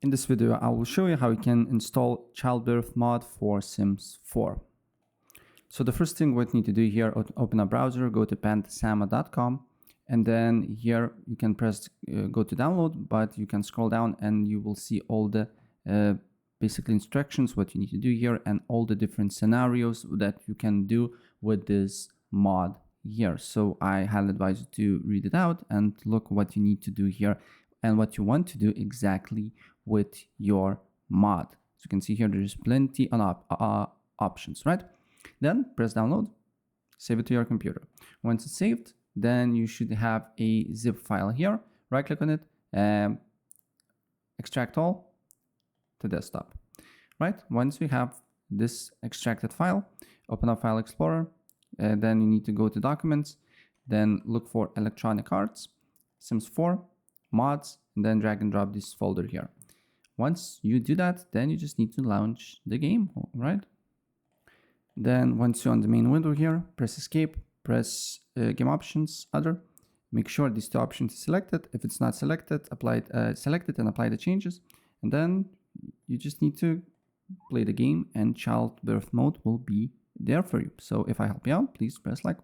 In this video, I will show you how you can install childbirth mod for Sims 4. So the first thing what you need to do here, open a browser, go to pantasama.com, and then here you can press go to download, but you can scroll down and you will see all the basically instructions, what you need to do here, and all the different scenarios that you can do with this mod here. So I highly advise you to read it out and look what you need to do here and what you want to do exactly with your mod. As you can see here, there's plenty of options, right? Then press download, save it to your computer. Once it's saved, then you should have a zip file here. Right click on it, extract all to desktop. Right, once we have this extracted file, open up File Explorer, then you need to go to Documents, then look for Electronic Arts, Sims 4, Mods, and then drag and drop this folder here. Once you do that, then you just need to launch the game, right? Then once you're on the main window here, press Escape, press Game Options, Other. Make sure these two options are selected. If it's not selected, select it and apply the changes. And then you just need to play the game and childbirth mode will be there for you. So if I help you out, please press like.